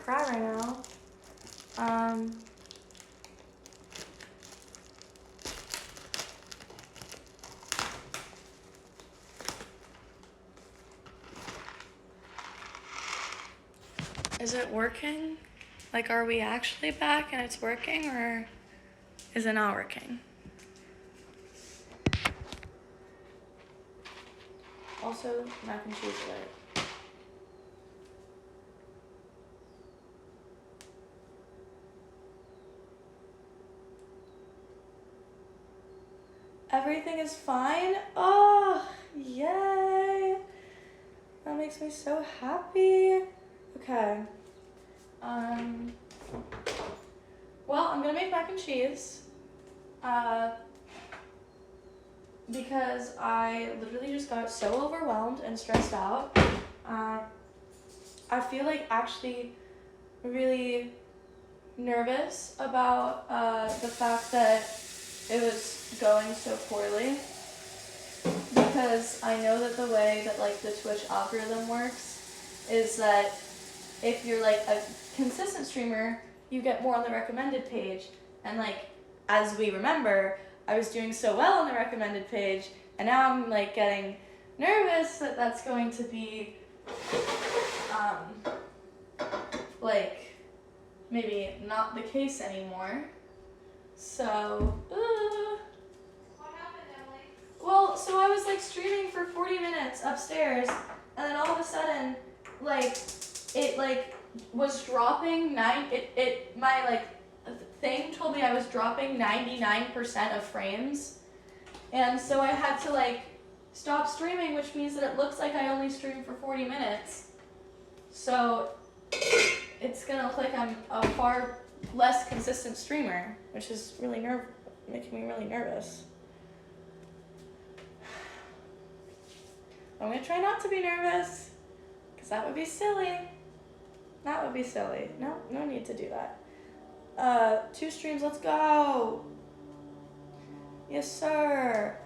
cry right now. Is it working? Like, are we actually back and it's working, or is it not working? Also, mac and cheese alert. Everything is fine? Oh, yay! That makes me so happy. Okay. Well, I'm gonna make mac and cheese. Because I literally just got so overwhelmed and stressed out. I feel like actually really nervous about the fact that it was going so poorly, because I know that the way that like the Twitch algorithm works is that if you're like a consistent streamer, you get more on the recommended page, and like as we remember, I was doing so well on the recommended page, and now I'm like getting nervous that that's going to be like maybe not the case anymore. So What happened, Emily? well, so I was like streaming for 40 minutes upstairs, and then all of a sudden like it like was dropping my like thing told me I was dropping 99% of frames, and so I had to like stop streaming, which means that it looks like I only streamed for 40 minutes. So it's gonna look like I'm a far less consistent streamer, which is really making me really nervous. I'm gonna try not to be nervous, because that would be silly. That would be silly. No need to do that. 2 streams, let's go. Yes, sir.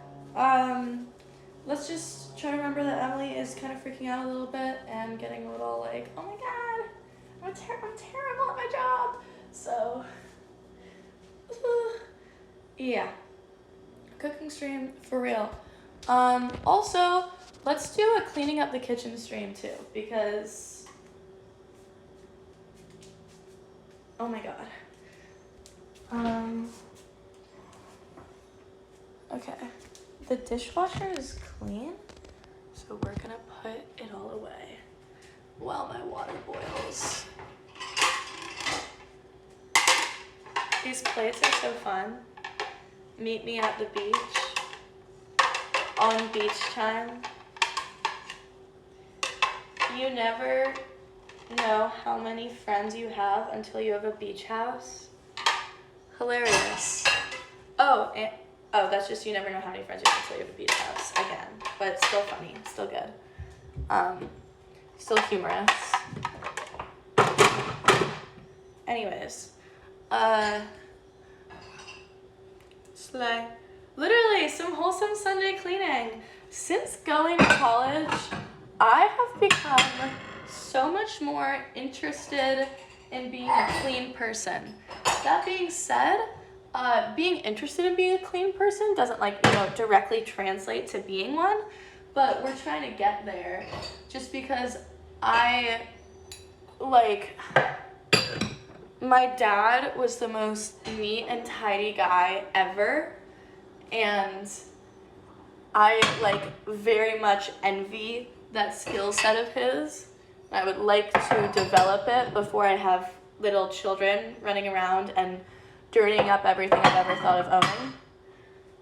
Let's just try to remember that Emily is kind of freaking out a little bit and getting a little like, oh my god, I'm terrible at my job. So, yeah. Cooking stream for real. Also, let's do a cleaning up the kitchen stream too, because, oh my god. Okay. The dishwasher is clean, so we're gonna put it all away while my water boils. These plates are so fun. Meet me at the beach on beach time. You never know how many friends you have until you have a beach house. Hilarious. Oh, that's just you never know how many friends you have until you have a beach house. Again, but it's still funny, still good. Still humorous. Anyways, slay. Literally, some wholesome Sunday cleaning. Since going to college, I have become so much more interested in being a clean person. That being said, being interested in being a clean person doesn't directly translate to being one, but we're trying to get there, just because my dad was the most neat and tidy guy ever, and I very much envy that skill set of his. I would like to develop it before I have little children running around and dirtying up everything I've ever thought of owning.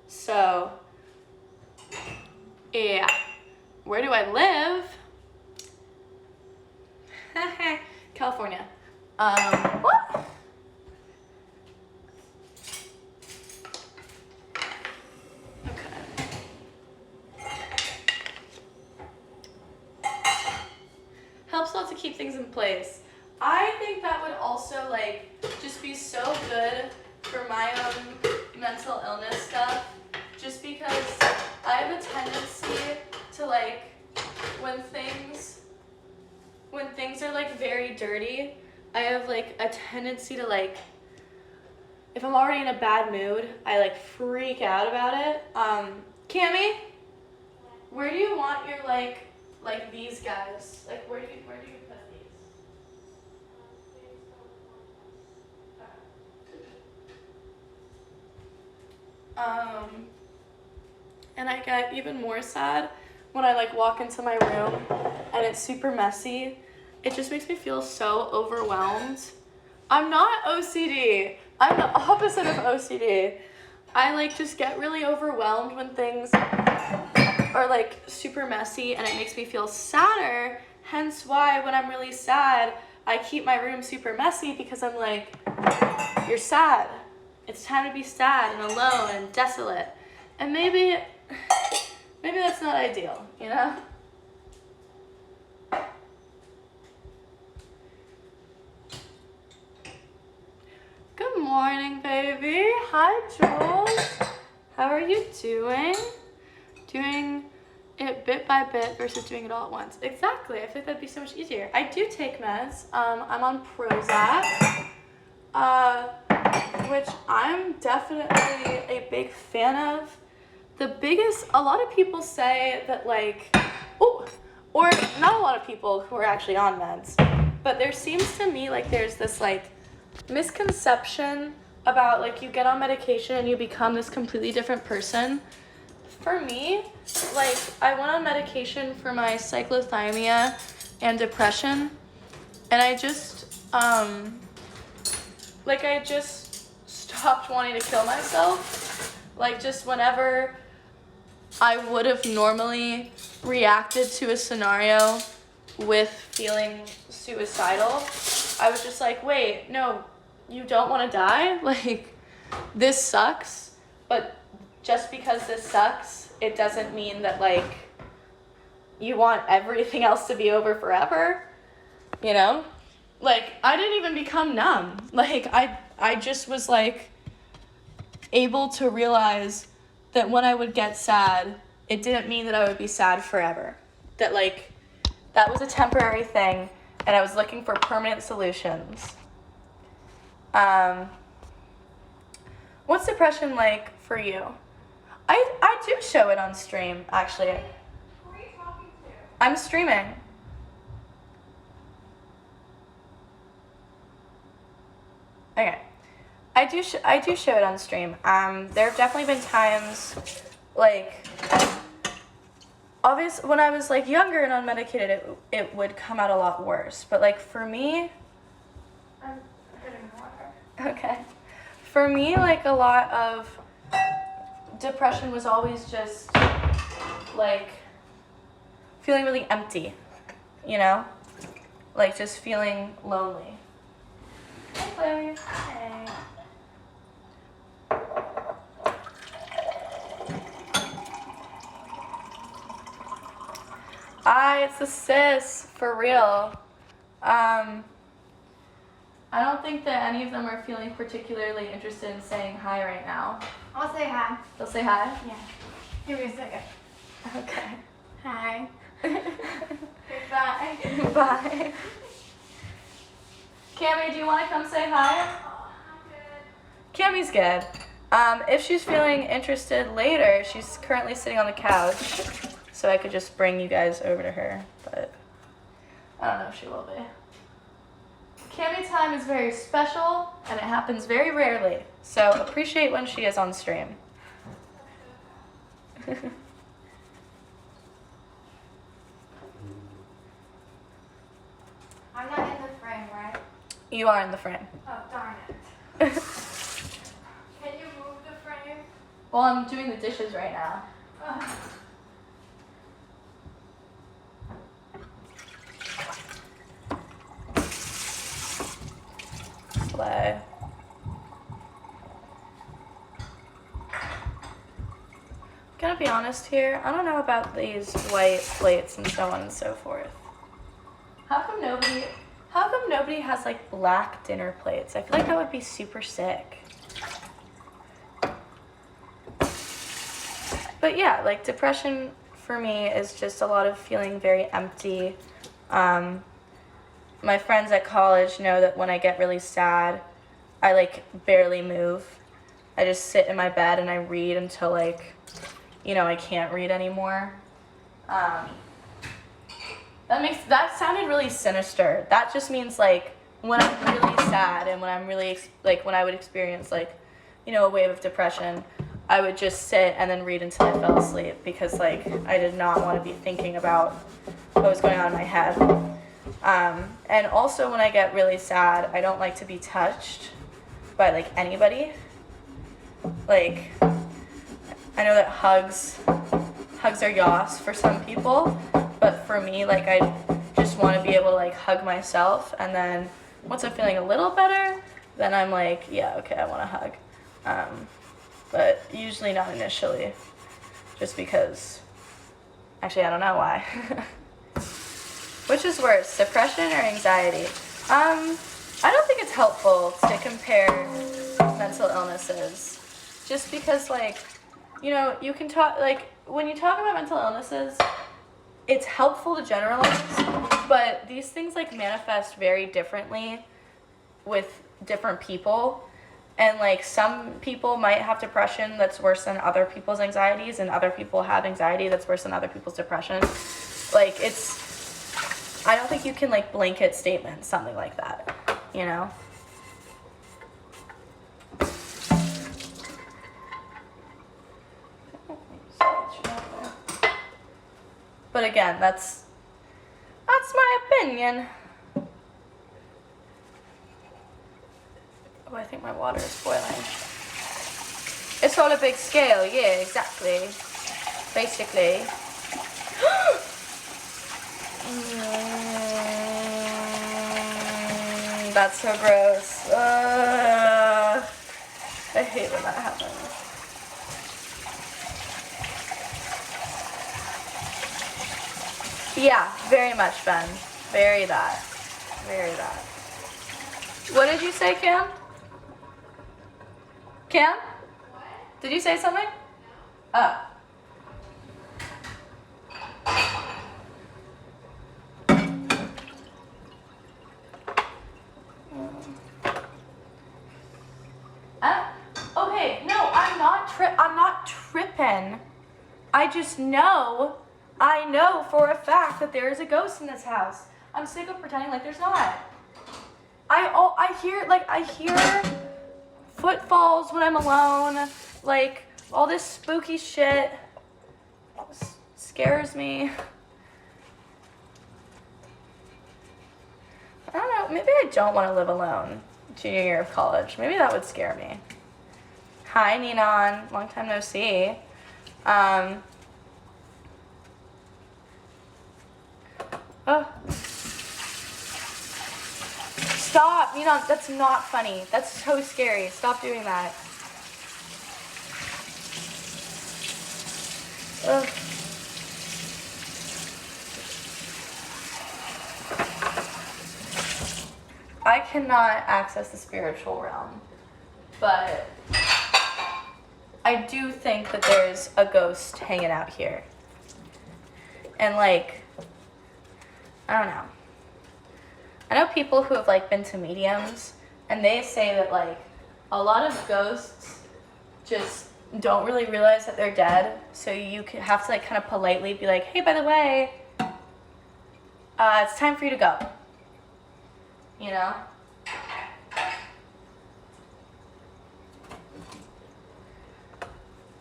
So, yeah. Where do I live? California. What? Helps a lot to keep things in place. I think that would also just be so good for my own mental illness stuff, just because I have a tendency to when things are very dirty, I have like a tendency to like, if I'm already in a bad mood, I like freak out about it. Cammy, where do you want your like these guys? Like where do you put these? And I get even more sad when I like walk into my room and it's super messy. It just makes me feel so overwhelmed. I'm not OCD. I'm the opposite of OCD. I like just get really overwhelmed when things are like super messy and it makes me feel sadder. Hence why when I'm really sad, I keep my room super messy because I'm like, you're sad. It's time to be sad and alone and desolate. And maybe that's not ideal, you know? Good morning, baby. Hi, Jules. How are you doing? Doing it bit by bit versus doing it all at once. Exactly. I feel like that'd be so much easier. I do take meds. I'm on Prozac, which I'm definitely a big fan of. A lot of people say that like, or not a lot of people who are actually on meds, but there seems to me like there's this like misconception about like you get on medication and you become this completely different person. For me, like I went on medication for my cyclothymia and depression, and I just stopped wanting to kill myself. Like just whenever I would have normally reacted to a scenario with feeling suicidal, I was just like, wait, no, you don't want to die? Like, this sucks, but just because this sucks, it doesn't mean that, like, you want everything else to be over forever, you know? Like, I didn't even become numb. Like, I just was, like, able to realize that when I would get sad, it didn't mean that I would be sad forever. That, like, that was a temporary thing, and I was looking for permanent solutions. What's depression like for you? I do show it on stream, actually. Who are you talking to? I'm streaming. Okay. I do show it on stream. There have definitely been times, like, obviously when I was like younger and unmedicated, it would come out a lot worse. But like for me, I'm getting water. Okay. For me, like a lot of depression was always just like feeling really empty, you know? Like just feeling lonely. Hey, Chloe. Hey. It's a sis, for real. I don't think that any of them are feeling particularly interested in saying hi right now. I'll say hi. They'll say hi? Yeah. Give me a second. Okay. Hi. Goodbye. Bye. Cammy, do you want to come say hi? Oh, I'm good. Cammy's good. If she's feeling interested later, she's currently sitting on the couch, so I could just bring you guys over to her, but I don't know if she will be. Cammy time is very special, and it happens very rarely, so appreciate when she is on stream. I'm not in the frame, right? You are in the frame. Oh, darn it. Can you move the frame? Well, I'm doing the dishes right now. Slay. Gonna be honest here, I don't know about these white plates and so on and so forth. How come nobody has like black dinner plates? I feel like that would be super sick. But yeah, like depression for me is just a lot of feeling very empty. my friends at college know that when I get really sad, I like barely move. I just sit in my bed and I read until like, you know, I can't read anymore. That sounded really sinister. That just means like when I'm really sad and when I'm really like when I would experience like, you know, a wave of depression, I would just sit and then read until I fell asleep because like I did not want to be thinking about what was going on in my head. And also when I get really sad, I don't like to be touched by like anybody. Like, I know that hugs are yas for some people, but for me, like I just want to be able to like hug myself, and then once I'm feeling a little better, then I'm like, yeah, okay, I want to hug. But usually not initially, just because, actually I don't know why. Which is worse, depression or anxiety? I don't think it's helpful to compare mental illnesses. Just because, like, you know, you can talk, like, when you talk about mental illnesses, it's helpful to generalize, but these things, like, manifest very differently with different people. And, like, some people might have depression that's worse than other people's anxieties, and other people have anxiety that's worse than other people's depression. Like, I don't think you can, like, blanket statement something like that, you know? But again, that's my opinion. Oh, I think my water is boiling. It's all a big scale, yeah, exactly. Basically. That's so gross. I hate when that happens. Yeah, very much, Ben. Very that. Very that. What did you say, Cam? Cam? What? Did you say something? No. Oh. Okay, no, I'm not tripping. I just know. I know for a fact that there is a ghost in this house. I'm sick of pretending like there's not. I hear footfalls when I'm alone. Like all this spooky shit scares me. I don't know. Maybe I don't want to live alone junior year of college. Maybe that would scare me. Hi, Ninon. Long time no see. Oh. Stop, Ninon, that's not funny. That's so scary. Stop doing that. Ugh. I cannot access the spiritual realm, but I do think that there's a ghost hanging out here. And like, I don't know. I know people who have like been to mediums, and they say that like a lot of ghosts just don't really realize that they're dead, so you have to like kind of politely be like, hey, by the way, it's time for you to go. You know?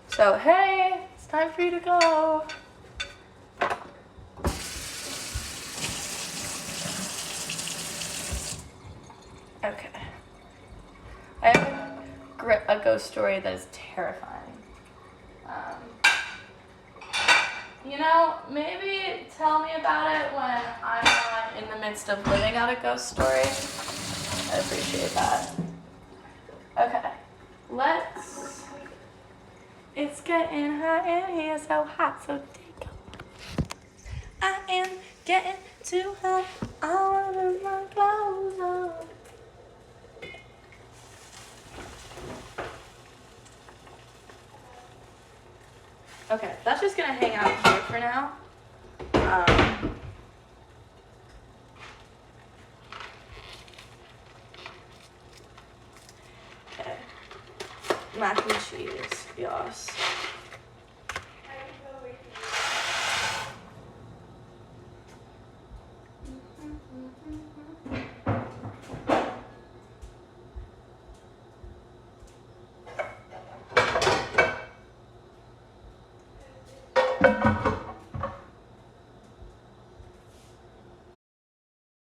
So, hey, it's time for you to go. Okay. I have a ghost story that is terrifying. You know, maybe tell me about it when I'm not in the midst of living out a ghost story. I appreciate that. Okay. It's getting hot in here, so hot, so take off. I am getting too hot. I wanna put my clothes on. Okay, that's just gonna hang out here for now. mac and cheese. Yes. I can go with you.